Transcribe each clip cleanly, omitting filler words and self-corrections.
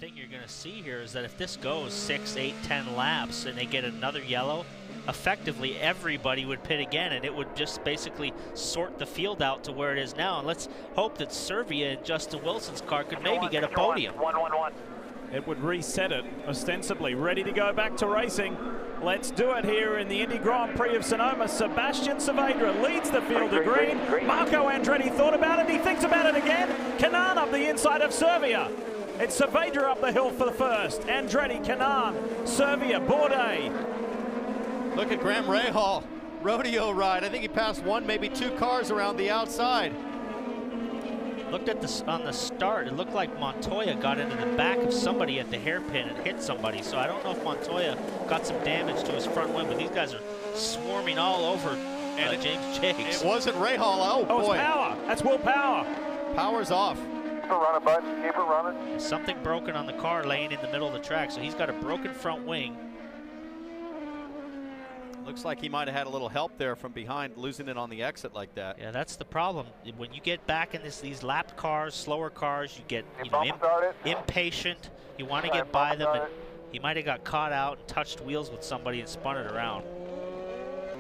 thing you're going to see here is that if this goes 6, 8, 10 laps and they get another yellow, effectively everybody would pit again, and it would just basically sort the field out to where it is now. And let's hope that Servia and Justin Wilson's car could maybe get a podium. 1-1-1. It would reset it, ostensibly ready to go back to racing. Let's do it here in the Indy Grand Prix of Sonoma. Sebastian Saavedra leads the field to green. Marco Andretti thought about it, he thinks about it again. Kanaan up the inside of Servia. It's Saavedra up the hill for the first. Andretti, Kanaan, Servia, Bourdais. Look at Graham Rahal, rodeo ride. I think he passed one, maybe two cars around the outside. Looked at this on the start, it looked like Montoya got into the back of somebody at the hairpin and hit somebody. So I don't know if Montoya got some damage to his front wing, but these guys are swarming all over James Jakes. It wasn't Rahal, oh boy. It's Power, that's Will Power. Power's off. Keep it running, bud, keep it running. Something broken on the car laying in the middle of the track, so he's got a broken front wing. Looks like he might have had a little help there from behind, losing it on the exit like that. Yeah, that's the problem. When you get back in these lapped cars, slower cars, you get impatient. You want to get by them, and he might have got caught out and touched wheels with somebody and spun it around.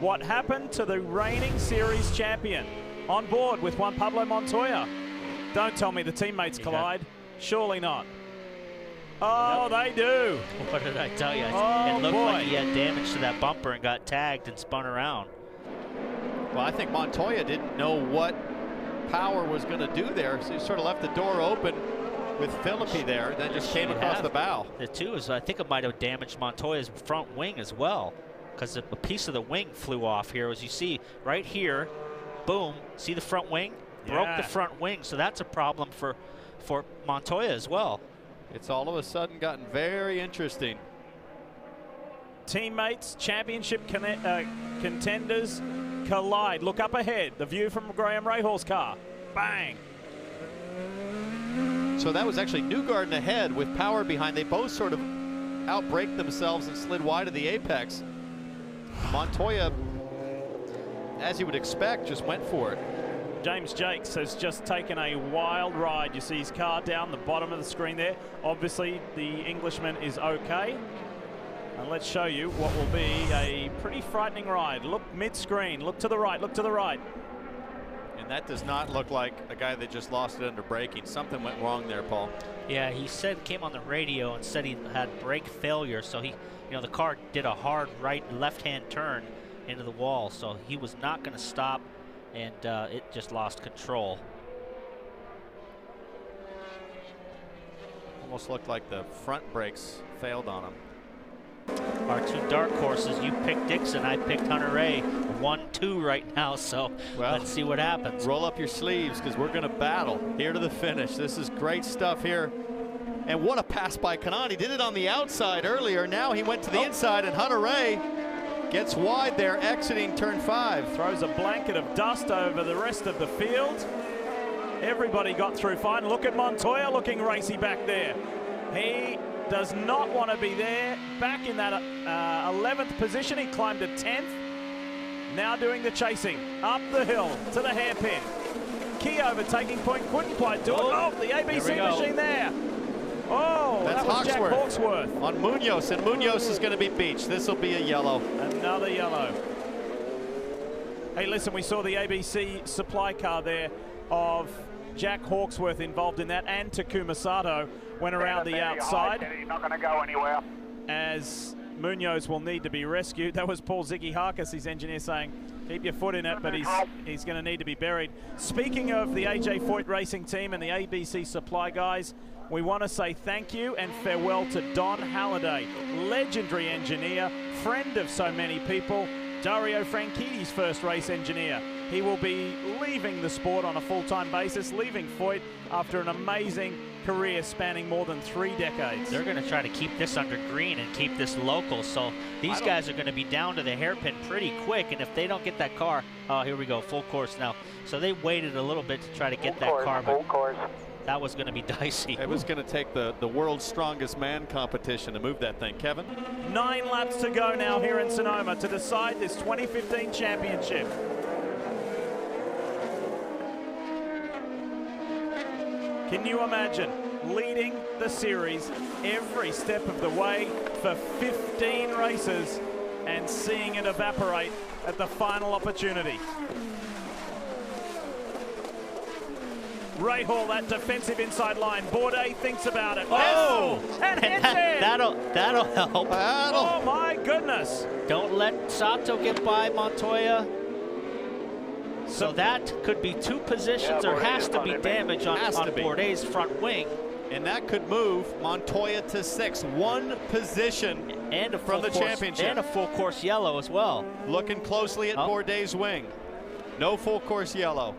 What happened to the reigning series champion? On board with Juan Pablo Montoya. Don't tell me the teammates collide. Surely not. Oh, they do. What did I tell you? Oh, it looked boy. like he had damage to that bumper and got tagged and spun around. Well, I think Montoya didn't know what Power was going to do there, so he sort of left the door open with Philippi there, then just came across the bow. The two is, I think it might have damaged Montoya's front wing as well, because a piece of the wing flew off here. As you see right here, boom, see the front wing? Broke the front wing, so that's a problem for Montoya as well. It's all of a sudden gotten very interesting. Teammates, championship contenders collide. Look up ahead. The view from Graham Rahal's car. Bang. So that was actually Newgarden ahead with Power behind. They both sort of outbraked themselves and slid wide of the apex. Montoya, as you would expect, just went for it. James Jakes has just taken a wild ride. You see his car down the bottom of the screen there. Obviously, the Englishman is okay. And let's show you what will be a pretty frightening ride. Look mid-screen, look to the right, look to the right. And that does not look like a guy that just lost it under braking. Something went wrong there, Paul. Yeah, he came on the radio and said he had brake failure, so the car did a hard left-hand turn into the wall, so he was not going to stop, and it just lost control. Almost looked like the front brakes failed on him. Our two dark horses, you picked Dixon, I picked Hunter Ray. 1-2 right now, so let's see what happens. Roll up your sleeves, because we're going to battle here to the finish. This is great stuff here. And what a pass by Kanaan. He did it on the outside earlier. Now he went to the inside, and Hunter Ray gets wide there, exiting turn 5. Throws a blanket of dust over the rest of the field. Everybody got through fine. Look at Montoya looking racy back there. He does not want to be there. Back in that 11th position, he climbed to 10th. Now doing the chasing. Up the hill to the hairpin. Key overtaking point, couldn't quite do it. Oh, the ABC machine there. Oh, that was Jack Hawksworth. On Munoz, and Munoz is going to be beached. This will be a yellow. Another yellow. Hey, listen, we saw the ABC supply car there of Jack Hawksworth involved in that, and Takuma Sato went around the outside. He's not going to go anywhere. As Munoz will need to be rescued. That was Paul Ziggy Harkis, his engineer, saying, keep your foot in it, but he's going to need to be buried. Speaking of the AJ Foyt Racing team and the ABC supply guys, we want to say thank you and farewell to Don Halliday, legendary engineer, friend of so many people, Dario Franchitti's first race engineer. He will be leaving the sport on a full-time basis, leaving Foyt after an amazing career spanning more than 3 decades. They're going to try to keep this under green and keep this local, so these guys are going to be down to the hairpin pretty quick, and if they don't get that car, oh, here we go, full course now. So they waited a little bit to try to get that car, but that was going to be dicey. It was going to take the world's strongest man competition to move that thing. Kevin? 9 laps to go now here in Sonoma to decide this 2015 championship. Can you imagine leading the series every step of the way for 15 races and seeing it evaporate at the final opportunity. Rahal, that defensive inside line. Bourdais thinks about it. Oh! And hits it! That'll help. Oh my goodness! Don't let Sato get by Montoya. So that could be 2 positions. There has to be damage on Bourdais' front wing. And that could move Montoya to 6th. 1 position and from the championship. And a full course yellow as well. Looking closely at Bourdais' wing. No full course yellow.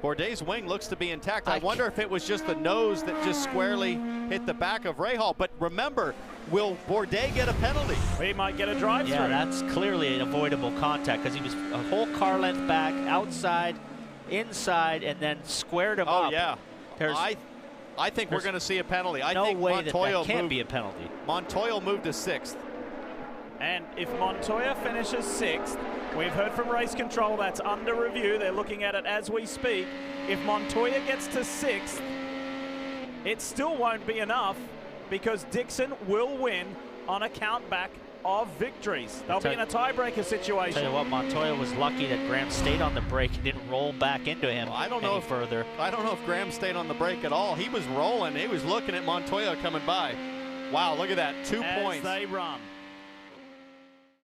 Bourdais' wing looks to be intact. I wonder if it was just the nose that just squarely hit the back of Rahal. But remember, will Bourdais get a penalty? He might get a drive-through. Yeah, that's clearly an avoidable contact because he was a whole car length back, outside, inside, and then squared him up. Oh, yeah. I think we're going to see a penalty. I think way Montoya that can't be a penalty. Montoya moved to 6th. And if Montoya finishes 6th, we've heard from race control that's under review. They're looking at it as we speak. If Montoya gets to 6th, it still won't be enough because Dixon will win on a countback of victories. They'll be in a tiebreaker situation. Tell you what, Montoya was lucky that Graham stayed on the brake and didn't roll back into him. I don't know further. I don't know if Graham stayed on the brake at all. He was rolling. He was looking at Montoya coming by. Wow, look at that. 2 points. As they run.